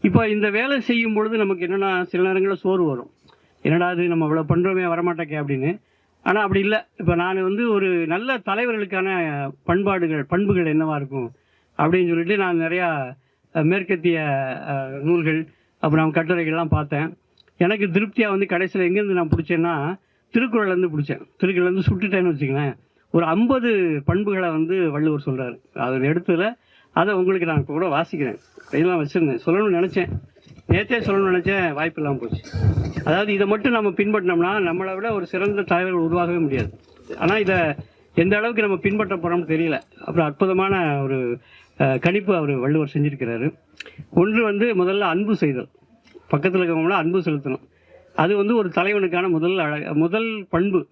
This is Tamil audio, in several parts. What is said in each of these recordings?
இப்போ இந்த வேலை செய்யும் பொழுது நமக்கு என்னென்னா சில நேரங்களில் சோறு வரும். என்னடா இது நம்ம இவ்வளோ பண்ணுறோமே வரமாட்டேக்கே அப்படின்னு. ஆனால் அப்படி இல்லை. இப்போ நான் வந்து ஒரு நல்ல தலைவர்களுக்கான பண்புகள் என்னவா இருக்கும் அப்படின்னு சொல்லிட்டு நான் நிறையா மேற்கத்திய நூல்கள் அப்புறம் கட்டுரைகள்லாம் பார்த்தேன். எனக்கு திருப்தியாக வந்து கடைசியில் எங்கேருந்து நான் பிடிச்சேன்னா திருக்குறள்லேருந்து பிடிச்சேன். திருக்குறள்லேருந்து சுட்டுட்டேன்னு வச்சுங்களேன். ஒரு 50 பண்புகளை வந்து வள்ளுவர் சொல்கிறார். அதில் எடுத்ததில் அதை உங்களுக்கு நான் இப்போ கூட வாசிக்கிறேன். கையெல்லாம் வச்சுருந்தேன், சொல்லணும்னு நினச்சேன், நேற்றே சொல்லணும்னு நினச்சேன், வாய்ப்பு இல்லாமல் போச்சு. அதாவது இதை மட்டும் நம்ம பின்பற்றினோம்னா நம்மளை விட ஒரு சிறந்த தலைவர்கள் உருவாகவே முடியாது. ஆனால் இதை எந்த அளவுக்கு நம்ம பின்பற்ற போகிறோம்னு தெரியல. அப்புறம் அற்புதமான ஒரு கணிப்பு அவர் வள்ளுவர் செஞ்சுருக்கிறாரு. ஒன்று வந்து முதல்ல அன்பு செய்தல், பக்கத்தில் இருக்கவங்கள அன்பு செலுத்தணும். அது வந்து ஒரு தலைவனுக்கான முதல் பண்பு.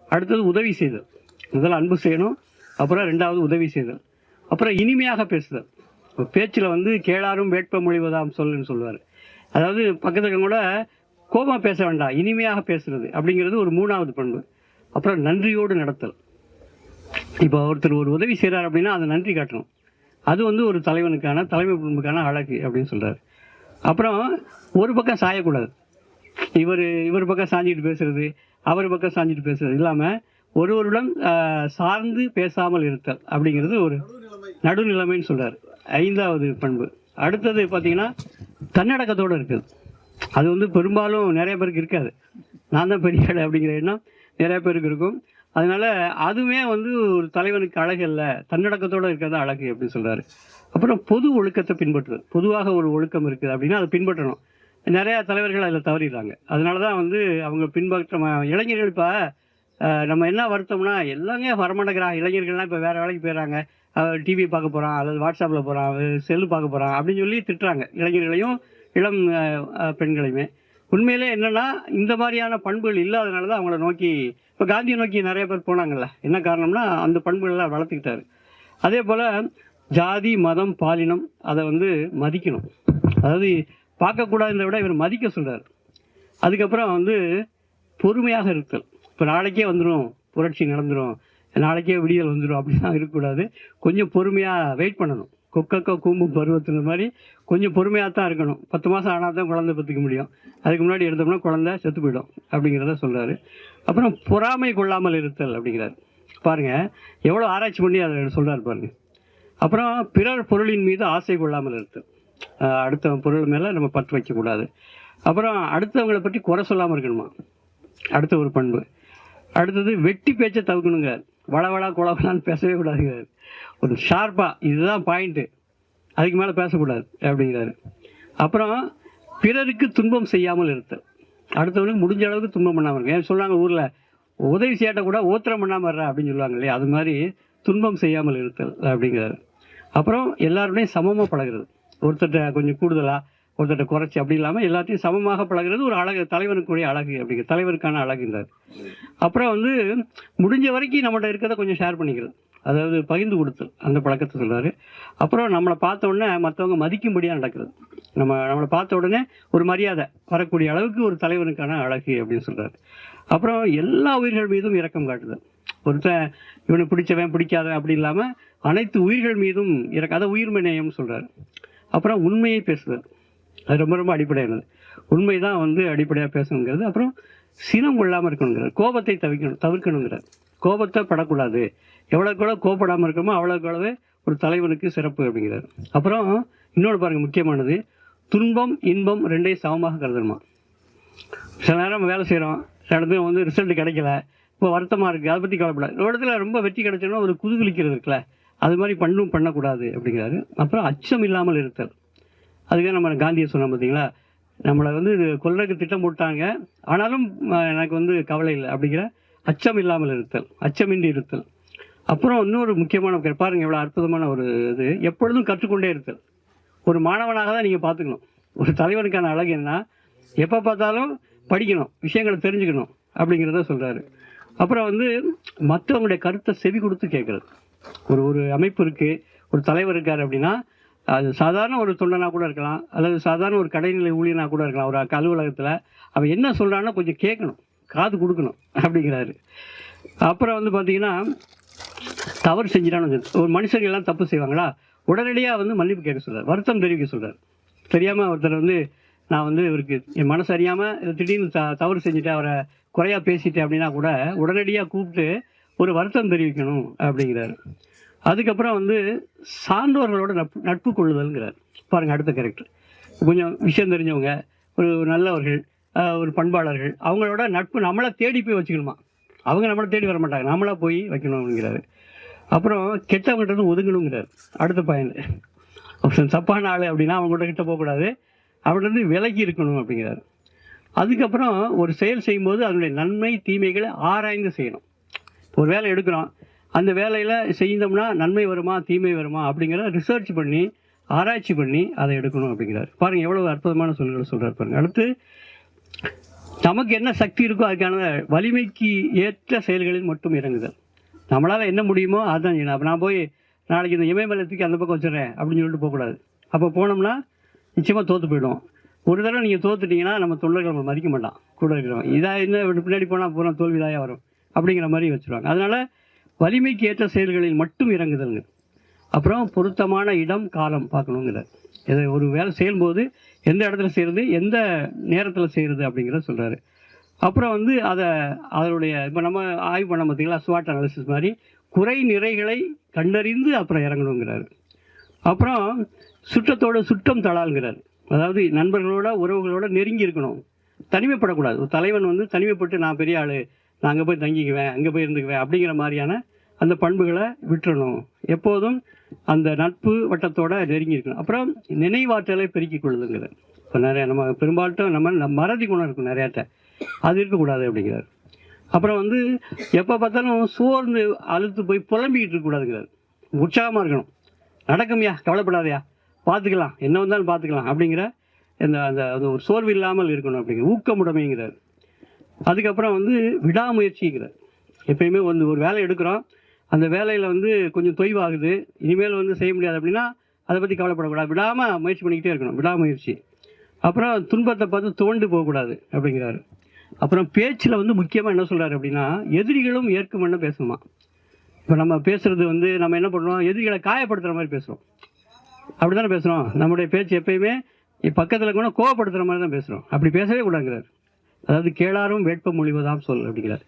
அடுத்தது உதவி செய்தல். முதல்ல அன்பு செய்யணும், அப்புறம் 2வது உதவி செய்தல், அப்புறம் இனிமையாக பேசுதல். பேச்சில் வந்து கேளாரும் வேட்ப மொழிவதாம் சொல்லுன்னு சொல்லுவார். அதாவது பக்கத்தில் இருக்கவங்க கூட கோபமாக பேச வேண்டாம், இனிமையாக பேசுறது அப்படிங்கிறது ஒரு 3வது பண்பு. அப்புறம் நன்றியோடு நடத்தல். இப்போ ஒருத்தர் ஒரு உதவி செய்கிறார் அப்படின்னா அதை நன்றி காட்டணும். அது வந்து ஒரு தலைமை பண்புக்கான அழகு அப்படின்னு சொல்கிறார். அப்புறம் ஒரு பக்கம் சாயக்கூடாது. இவர் பக்கம் சாஞ்சிட்டு பேசுறது, அவர் பக்கம் சாஞ்சிட்டு பேசுறது இல்லாமல் ஒருவருடன் சார்ந்து பேசாமல் இருத்தல் அப்படிங்கிறது ஒரு நடுநிலைமைன்னு சொல்கிறார். 5வது பண்பு. அடுத்தது பார்த்தீங்கன்னா தன்னடக்கத்தோடு இருக்குது. அது வந்து பெரும்பாலும் நிறைய பேருக்கு இருக்காது. நான் தான் பெரிய ஆள் அப்படிங்கிற எண்ணம் நிறைய பேருக்கு இருக்கும். அதனால அதுவே வந்து ஒரு தலைவனுக்கு அழகு இல்லை, தன்னடக்கத்தோடு இருக்கிறது அழகு அப்படின்னு சொல்கிறாரு. அப்புறம் பொது ஒழுக்கத்தை பின்பற்றுறது. பொதுவாக ஒரு ஒழுக்கம் இருக்குது அப்படின்னா அதை பின்பற்றணும். நிறையா தலைவர்கள் அதில் தவறிடுறாங்க. அதனால தான் வந்து அவங்க பின்பற்ற இளைஞர்கள் இப்போ நம்ம என்ன வருத்தம்னா எல்லாமே வரமாட்டேங்கிறாங்க. இளைஞர்கள்லாம் இப்போ வேறு வேலைக்கு போயிடறாங்க. டிவி பார்க்க போகிறான், அல்லது வாட்ஸ்அப்பில் போகிறான், செல்லு பார்க்க போகிறான் அப்படின்னு சொல்லி திட்டுறாங்க இளைஞர்களையும் இளம் பெண்களையுமே. உண்மையிலே என்னென்னா இந்த மாதிரியான பண்புகள் இல்லாதனால தான் அவங்கள நோக்கி இப்போ காந்தியை நோக்கி நிறைய பேர் போனாங்கல்ல. என்ன காரணம்னா அந்த பண்புகளெல்லாம் வளர்த்துக்கிட்டாரு. அதே போல் ஜாதி மதம் பாலினம் அதை வந்து மதிக்கணும். அதாவது பார்க்கக்கூடாதுன்றத விட இவர் மதிக்க சொல்கிறார். அதுக்கப்புறம் வந்து பொறுமையாக இருத்தல். இப்போ நாளைக்கே வந்துடும், புரட்சி நடந்துடும், நாளைக்கே விடியல் வந்துடும் அப்படிலாம் இருக்கக்கூடாது. கொஞ்சம் பொறுமையாக வெயிட் பண்ணணும். கொக்கோ கூம்பும் பருவத்துன மாதிரி கொஞ்சம் பொறுமையாக தான் இருக்கணும். 10 மாதம் ஆனால் தான் குழந்தை பெற்றுக்க முடியும். அதுக்கு முன்னாடி எடுத்தோம்னா குழந்தை செத்து போயிடும் அப்படிங்கிறத சொல்கிறாரு. அப்புறம் பொறாமை கொள்ளாமல் இருத்தல் அப்படிங்கிறார். பாருங்கள் எவ்வளோ ஆராய்ச்சி பண்ணி அதை சொல்கிறார் பாருங்கள். அப்புறம் பிறர் பொருளின் மீது ஆசை கொள்ளாமல் இருத்தல். அடுத்த பொருள் மேலே நம்ம பற்று வைக்கக்கூடாது. அப்புறம் அடுத்தவங்களை பற்றி குறை சொல்லாமல் இருக்கணுமா, அடுத்த ஒரு பண்பு. அடுத்தது வெட்டி பேச்சை தவிர்க்கணுங்கிறார். வளவளா குளவலான்னு பேசவே கூடாதுங்கிறார். ஒரு ஷார்ப்பாக இதுதான் பாயிண்ட்டு, அதுக்கு மேலே பேசக்கூடாது அப்படிங்கிறாரு. அப்புறம் பிறருக்கு துன்பம் செய்யாமல் இருத்தல். அடுத்தவனுக்கு முடிஞ்ச அளவுக்கு துன்பம் பண்ணாமல் இருக்கு. ஏன் சொல்கிறாங்க ஊரில் உதவி செய்யாட்ட கூட ஓத்திரம் பண்ணாமல் இருற அப்படின்னு சொல்லுவாங்க இல்லையா, அது மாதிரி துன்பம் செய்யாமல் இருத்தல் அப்படிங்கிறாரு. அப்புறம் எல்லாருடையும் சமமாக பழகிறது. ஒருத்தட்ட கொஞ்சம் கூடுதலாக ஒருத்தட்ட குறைச்சி அப்படி இல்லாமல் எல்லாத்தையும் சமமாக பழகிறது ஒரு அழகு, தலைவனுக்குரிய அழகு அப்படிங்கிற தலைவருக்கான அழகுங்கிறார். அப்புறம் வந்து முடிஞ்ச வரைக்கும் நம்மகிட்ட இருக்கிறத கொஞ்சம் ஷேர் பண்ணிக்கிறது, அதாவது பகிர்ந்து கொடுத்தல், அந்த பழக்கத்தை சொல்கிறாரு. அப்புறம் நம்மளை பார்த்த உடனே மற்றவங்க மதிக்கும்படியாக நடக்கிறது. நம்மளை பார்த்த உடனே ஒரு மரியாதை வரக்கூடிய அளவுக்கு ஒரு தலைவனுக்கான அழகு அப்படின்னு சொல்கிறாரு. அப்புறம் எல்லா உயிர்கள் மீதும் இரக்கம் காட்டுதல். ஒருத்தன் இவனுக்கு பிடிச்சவன் பிடிக்காதவன் அப்படி இல்லாமல் அனைத்து உயிர்கள் மீதும் அதை உயிர்மை நேயம்னு சொல்கிறாரு. அப்புறம் உண்மையை பேசுதல். அது ரொம்ப ரொம்ப அடிப்படையானது. உண்மை தான் வந்து அடிப்படையாக பேசணுங்கிறது. அப்புறம் சினம் கொள்ளாமல் இருக்கணுங்கிறார். கோபத்தை தவிர்க்கணுங்கிறார். கோபத்தை படக்கூடாது. எவ்வளோக்கு எவ்வளோ கோபப்படாமல் இருக்கணுமோ அவ்வளோக்கு எவ்வளவு ஒரு தலைவனுக்கு சிறப்பு அப்படிங்கிறார். அப்புறம் இன்னொன்று பாருங்கள், முக்கியமானது துன்பம் இன்பம் 2ஐயும் சமமாக கருதணுமா. சில நேரம் வேலை செய்கிறோம், இடத்துல வந்து ரிசல்ட் கிடைக்கல, இப்போ வருத்தமாக இருக்குது, அதை பற்றி கவலைப்படாது. ஒரு இடத்துல ரொம்ப வெற்றி கிடைச்சோன்னா ஒரு குதூகலிக்கிறது இருக்குல்ல, அது மாதிரி பண்ணக்கூடாது அப்படிங்கிறாரு. அப்புறம் அச்சம் இல்லாமல் இருத்தல். அதுக்காக நம்ம காந்தியை சொன்னோம் பார்த்தீங்களா, நம்மளை வந்து கொல்றதுக்கு திட்டம் போட்டாங்க, ஆனாலும் எனக்கு வந்து கவலை இல்லை அப்படிங்கிற அச்சம் இல்லாமல் இருத்தல், அச்சமின்றி இருத்தல். அப்புறம் இன்னொரு முக்கியமான பாருங்கள் எவ்வளோ அற்புதமான ஒரு இது, எப்பொழுதும் கற்றுக்கொண்டே இருத்தல். ஒரு மாணவனாக தான் நீங்கள் பார்த்துக்கணும். ஒரு தலைவனுக்கான அழகு என்ன, எப்போ பார்த்தாலும் படிக்கணும், விஷயங்களை தெரிஞ்சுக்கணும் அப்படிங்கிறத சொல்கிறாரு. அப்புறம் வந்து மற்றவங்களுடைய கருத்தை செவி கொடுத்து கேட்குறது. ஒரு அமைப்பு இருக்குது, ஒரு தலைவர் இருக்கார் அப்படின்னா அது சாதாரண ஒரு தொண்டனாக கூட இருக்கலாம், அல்லது சாதாரண ஒரு கடைநிலை ஊழியனாக கூட இருக்கலாம். ஒரு அலுவலகத்தில் அவன் என்ன சொல்கிறான்னா கொஞ்சம் கேட்கணும், காது கொடுக்கணும் அப்படிங்கிறாரு. அப்புறம் வந்து பார்த்தீங்கன்னா தவறு செஞ்சிட்டான்னு ஒரு மனுஷங்க எல்லாம் தப்பு செய்வாங்களா, உடனடியாக வந்து மன்னிப்பு கேட்க சொல்கிறார், வருத்தம் தெரிவிக்க சொல்கிறார். தெரியாமல் ஒருத்தர் வந்து நான் வந்து இவருக்கு என் மனசு அறியாமல் திடீர்னு தவறு செஞ்சுட்டு அவரை குறையாக பேசிட்டேன் அப்படின்னா கூட உடனடியாக கூப்பிட்டு ஒரு வருத்தம் தெரிவிக்கணும் அப்படிங்கிறாரு. அதுக்கப்புறம் வந்து சான்றோர்களோட நட்பு கொள்ளுதல்ங்கிறார். பாருங்கள் அடுத்த கேரக்டர். கொஞ்சம் விஷயம் தெரிஞ்சவங்க, ஒரு நல்லவர்கள், ஒரு பண்பாளர்கள், அவங்களோட நட்பு நம்மளை தேடி போய் வச்சுக்கணுமா. அவங்க நம்மளை தேடி வர மாட்டாங்க, நம்மளா போய் வைக்கணும் அப்படிங்கிறாரு. அப்புறம் கெட்டவங்கள்ட்ட ஒதுங்கணுங்கிறார் அடுத்த பாயிண்ட். தப்பான ஆள் அப்படின்னா அவங்கள்ட்ட கிட்ட போகக்கூடாது, அவர்கிட்ட விலகி இருக்கணும் அப்படிங்கிறாரு. அதுக்கப்புறம் ஒரு செயல் செய்யும்போது அதனுடைய நன்மை தீமைகளை ஆராய்ந்து செய்யணும். ஒரு வேலை எடுக்கிறோம், அந்த வேலையில் செய்தோம்னா நன்மை வருமா தீமை வருமா அப்படிங்கிறத ரிசர்ச் பண்ணி ஆராய்ச்சி பண்ணி அதை எடுக்கணும் அப்படிங்கிறார். பாருங்கள் எவ்வளோ அற்புதமான சொல்களை சொல்கிறார் பாருங்கள். அடுத்து நமக்கு என்ன சக்தி இருக்கோ அதுக்கான வலிமைக்கு ஏற்ற செயல்களில் மட்டும் இறங்குதல். நம்மளால் என்ன முடியுமோ அதுதான் செய்யணும். அப்போ நான் போய் நாளைக்கு இந்த இமயமலத்துக்கு அந்த பக்கம் வச்சுறேன் அப்படின்னு சொல்லிட்டு போகக்கூடாது. அப்போ போனோம்னா நிச்சயமாக தோற்று போயிடுவோம். ஒரு தடவை நீங்கள் தோத்துட்டிங்கன்னா நம்ம தொண்டர்கள் நம்ம மதிக்க மாட்டான், கூட இருக்கிறவங்க இதாக என்ன பின்னாடி போனால் பூரா தோல்விதாயாக வரும் அப்படிங்கிற மாதிரி வச்சுருவாங்க. அதனால் வலிமைக்கு ஏற்ற செயல்களில் மட்டும் இறங்குதல்ங்க. அப்புறம் பொருத்தமான இடம் காலம் பார்க்கணுங்கிறார். இதை ஒரு வேலை செய்யும்போது எந்த இடத்துல செய்கிறது, எந்த நேரத்தில் செய்கிறது அப்படிங்கிறத சொல்கிறாரு. அப்புறம் வந்து அதனுடைய இப்போ நம்ம ஆய்வு பண்ண பார்த்தீங்களா, ஸ்வாட் அனாலிசிஸ் மாதிரி குறை நிறைகளை கண்டறிந்து அப்புறம் இறங்கணுங்கிறாரு. அப்புறம் சுற்றத்தோட சுற்றம் தளால்கிறார். அதாவது நண்பர்களோட உறவுகளோட நெருங்கி இருக்கணும், தனிமைப்படக்கூடாது. ஒரு தலைவன் வந்து தனிமைப்பட்டு நான் பெரிய ஆள், நான் அங்கே போய் தங்கிக்குவேன், அங்கே போய் இருந்துக்குவேன் அப்படிங்கிற மாதிரியான அந்த பண்புகளை விட்டுறணும். எப்போதும் அந்த நட்பு வட்டத்தோட நெருங்கி இருக்கணும். அப்புறம் நினைவாற்றலை பெருக்கிக் கொள்ளுதுங்கிறார். இப்போ நிறைய நம்ம பெரும்பாலும் நம்ம மறதி குணம் இருக்கும் நிறையாட்ட, அது இருக்கக்கூடாது அப்படிங்கிறார். அப்புறம் வந்து எப்போ பார்த்தாலும் சோர்ந்து அழுத்து போய் புலம்பிக்கிட்டு இருக்கக்கூடாதுங்கிறார். உற்சாகமாக இருக்கணும். நடக்கும்யா, கவலைப்படாதையா, பார்த்துக்கலாம், என்ன வந்தாலும் பார்த்துக்கலாம் அப்படிங்கிற அந்த ஒரு சோர்வு இல்லாமல் இருக்கணும் அப்படிங்கிற ஊக்கமுடைமைங்கிறார். அதுக்கப்புறம் வந்து விடாமுயற்சிங்கிறார். எப்பயுமே ஒரு வேலை எடுக்கிறோம், அந்த வேலையில் வந்து கொஞ்சம் தொய்வாகுது, இனிமேல் வந்து செய்ய முடியாது அப்படின்னா அதை பற்றி கவலைப்படக்கூடாது, விடாமல் முயற்சி பண்ணிக்கிட்டே இருக்கணும், விடாமுயற்சி. அப்புறம் துன்பத்தை பார்த்து தோண்டு போகக்கூடாது அப்படிங்கிறாரு. அப்புறம் பேச்சில் வந்து முக்கியமாக என்ன சொல்கிறாரு அப்படின்னா, எதிரிகளும் ஏற்கும்னு பேசணுமா. இப்போ நம்ம பேசுகிறது வந்து நம்ம என்ன பண்ணுறோம், எதிரிகளை காயப்படுத்துகிற மாதிரி பேசுகிறோம், அப்படி தானே பேசுகிறோம். நம்முடைய பேச்சு எப்பயுமே பக்கத்தில் கூட கோவப்படுத்துகிற மாதிரி தான் பேசுகிறோம், அப்படி பேசவே கூடாதுங்கிறார். அதாவது கேளாரும் வேட்ப மொழிவதாம் சொல் அப்படிங்கிறார்.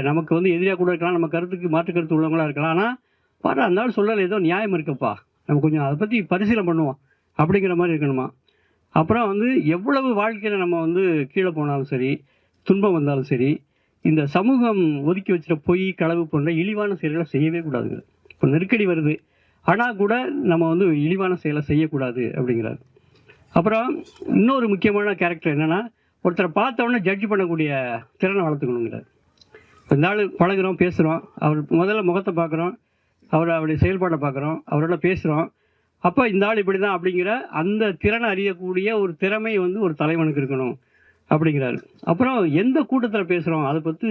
நமக்கு வந்து எதிரியாக கூட இருக்கலாம், நம்ம கருத்துக்கு மாற்று கருத்து உள்ளவங்களாக இருக்கலாம், ஆனால் பாரு அந்த ஆள் சொல்லல ஏதோ நியாயம் இருக்கப்பா, நம்ம கொஞ்சம் அதை பற்றி பரிசீலனை பண்ணுவோம் அப்படிங்கிற மாதிரி இருக்கணுமா. அப்புறம் வந்து எவ்வளவு வாழ்க்கையில் நம்ம வந்து கீழே போனாலும் சரி, துன்பம் வந்தாலும் சரி, இந்த சமூகம் ஒதுக்கி வச்சுட்ட பொய் களவு போன்ற இழிவான செயல்களை செய்யவே கூடாதுங்க. இப்போ நெருக்கடி வருது ஆனால் கூட நம்ம வந்து இழிவான செயலை செய்யக்கூடாது அப்படிங்கிறார். அப்புறம் இன்னொரு முக்கியமான கேரக்டர் என்னென்னா, ஒருத்தரை பார்த்தவொடனே ஜட்ஜ் பண்ணக்கூடிய திறனை வளர்த்துக்கணுங்கிறார். இந்த நாள் பழகுறோம், பேசுகிறோம், அவர் முதல்ல முகத்தை பார்க்குறோம், அவருடைய செயல்பாட்டை பார்க்குறோம், அவரோட பேசுகிறோம், அப்போ இந்த ஆள் இப்படி தான் அப்படிங்கிற அந்த திறனை அறியக்கூடிய ஒரு திறமை வந்து ஒரு தலைவனுக்கு இருக்கணும் அப்படிங்கிறாரு. அப்புறம் எந்த கூட்டத்தில் பேசுகிறோம் அதை பற்றி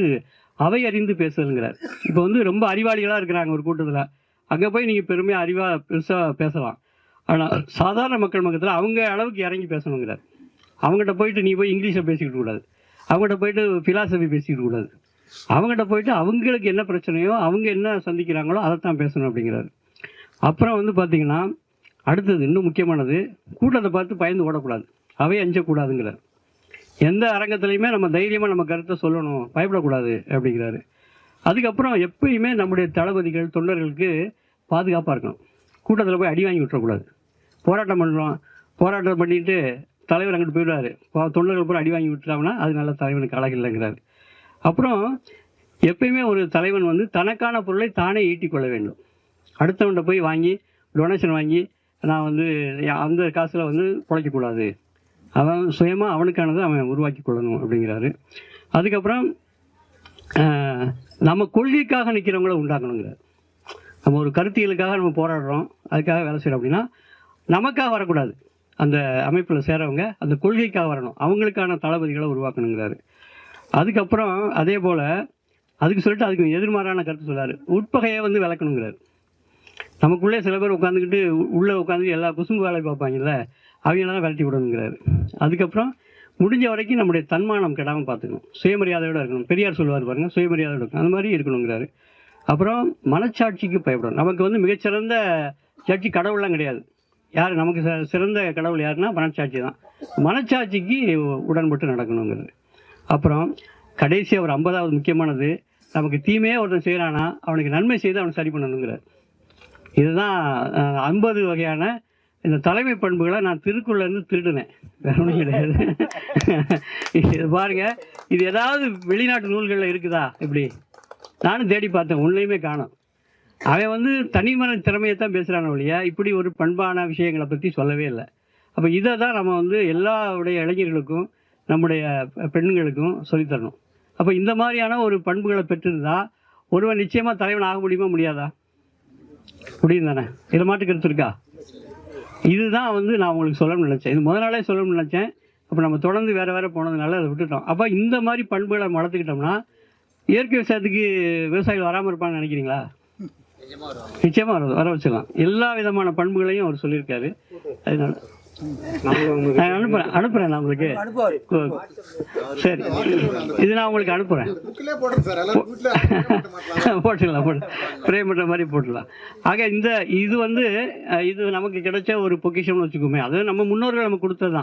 அவை அறிந்து பேசுதுங்கிறார். இப்போ வந்து ரொம்ப அறிவாளிகளாக இருக்கிறாங்க ஒரு கூட்டத்தில், அங்கே போய் நீங்கள் பெருமையாக அறிவாக பெருசாக பேசலாம், ஆனால் சாதாரண மக்கள் மக்கத்தில் அவங்க அளவுக்கு இறங்கி பேசணுங்கிறார். அவங்ககிட்ட போயிட்டு நீ போய் இங்கிலீஷில் பேசிக்கிட்டு கூடாது, அவங்ககிட்ட போயிட்டு ஃபிலாசபி பேசிக்கிட்டு கூடாது, அவங்ககிட்ட போயிட்டு அவங்களுக்கு என்ன பிரச்சனையோ அவங்க என்ன சந்திக்கிறாங்களோ அதைத்தான் பேசணும் அப்படிங்கிறாரு. அப்புறம் வந்து பார்த்திங்கன்னா அடுத்தது இன்னும் முக்கியமானது, கூட்டத்தை பார்த்து பயந்து ஓடக்கூடாது, அவை அஞ்சக்கூடாதுங்கிறார். எந்த அரங்கத்துலையுமே நம்ம தைரியமாக நம்ம கருத்தை சொல்லணும், பயப்படக்கூடாது அப்படிங்கிறாரு. அதுக்கப்புறம் எப்பயுமே நம்முடைய தளபதிகள் தொண்டர்களுக்கு பாதுகாப்பாக இருக்கணும். கூட்டத்தில் போய் அடி வாங்கி விட்டுறக்கூடாது. போராட்டம் பண்ணுறோம், போராட்டம் பண்ணிட்டு தலைவர் அங்கிட்டு போயிடுவார், தொண்டர்கள் போய் அடி வாங்கி விட்டுட்டாங்கன்னா அது நல்ல தலைவனுக்கு அழகு இல்லைங்கிறாரு. அப்புறம் எப்பயுமே ஒரு தலைவன் வந்து தனக்கான பொருளை தானே ஈட்டிக்கொள்ள வேண்டும். அடுத்தவன்கிட்ட போய் வாங்கி டொனேஷன் வாங்கி நான் வந்து அந்த காசில் வந்து பிழைக்கக்கூடாது, அவன் சுயமாக அவனுக்கானதை அவன் உருவாக்கி கொள்ளணும் அப்படிங்கிறாரு. அதுக்கப்புறம் நம்ம கொள்கைக்காக நிற்கிறவங்கள உண்டாக்கணுங்கிறார். நம்ம ஒரு கருத்தியலுக்காக நம்ம போராடுறோம், அதுக்காக வேலை செய்கிறோம் அப்படின்னா நமக்காக வரக்கூடாது, அந்த அமைப்பில் சேரவங்க அந்த கொள்கைக்காக வரணும், அவங்களுக்கான தளபதிகளை உருவாக்கணுங்கிறாரு. அதுக்கப்புறம் அதே போல் அதுக்கு சொல்லிட்டு அதுக்கு எதிர்மாறான கருத்து சொல்கிறார், உட்பகையை வந்து விளக்கணுங்கிறார். நமக்குள்ளே சில பேர் உட்காந்துக்கிட்டு உள்ளே உட்காந்து எல்லா குசும்பு வேலை பார்ப்பாங்கல்ல, அவங்களெல்லாம் விரட்டி விடணுங்கிறாரு. அதுக்கப்புறம் முடிஞ்ச வரைக்கும் நம்முடைய தன்மானம் கெடாமல் பார்த்துக்கணும், சுயமரியாதையோடு இருக்கணும். பெரியார் சொல்லுவார் பாருங்கள், சுயமரியாதையோடு இருக்கணும், அந்த மாதிரி இருக்கணுங்கிறாரு. அப்புறம் மனச்சாட்சிக்கு பயப்படணும். நமக்கு வந்து மிகச்சிறந்த ஜட்ஜி கடவுள்லாம் கிடையாது, யார் நமக்கு சிறந்த கடவுள் யாருன்னா மனச்சாட்சி தான். மனச்சாட்சிக்கு உடன்பட்டு நடக்கணுங்கிறது. அப்புறம் கடைசியாக ஒரு 50வது முக்கியமானது, நமக்கு தீமையே ஒருத்தன் செய்கிறானா அவனுக்கு நன்மை செய்து அவனை சரி பண்ணணுங்கிறார். இதுதான் 50 வகையான இந்த தலைமை பண்புகளை நான் திருக்குறள்லேருந்து திருடுனேன், வேற ஒன்றும் கிடையாது. இது பாருங்க, இது ஏதாவது வெளிநாட்டு நூல்களில் இருக்குதா? இப்படி நானும் தேடி பார்த்தேன், ஒன்றையுமே காணோம். அவன் தனிமன திறமையை தான் பேசுகிறான ஒழிய இப்படி ஒரு பண்பான விஷயங்களை பற்றி சொல்லவே இல்லை. அப்போ இதை தான் நம்ம எல்லாருடைய இளைஞர்களுக்கும் நம்முடைய பெண்களுக்கும் சொல்லித்தரணும். அப்போ இந்த மாதிரியான ஒரு பண்புகளை பெற்றிருந்தா ஒருவன் நிச்சயமாக தலைவன் ஆக முடியுமா முடியாதா? முடியும் தானே? இதில் மாட்டு கருத்து இருக்கா? இதுதான் நான் உங்களுக்கு சொல்லணும்னு நினச்சேன். இது முதல் நாளே சொல்லணும்னு நினச்சேன். அப்போ நம்ம தொடர்ந்து வேறு போனதுனால அதை விட்டுட்டோம். அப்போ இந்த மாதிரி பண்புகளை வளர்த்துக்கிட்டோம்னா இயற்கை விவசாயத்துக்கு விவசாயிகள் வராமல் இருப்பான்னு நினைக்கிறீங்களா? நிச்சயமாக வர வச்சிடலாம். எல்லா விதமான பண்புகளையும் அவர் சொல்லியிருக்காரு. அதனால அனுப்புறேன் நான் உங்களுக்கு. சரி, இது நான் உங்களுக்கு அனுப்புறேன். போட்டுடலாம், பிரேம் பண்ற மாதிரி போட்டுடலாம். ஆக இது நமக்கு கிடைச்ச ஒரு பொக்கிஷம்னு வச்சுக்கோமே. அது நம்ம முன்னோர்கள் நமக்கு கொடுத்ததுதான்.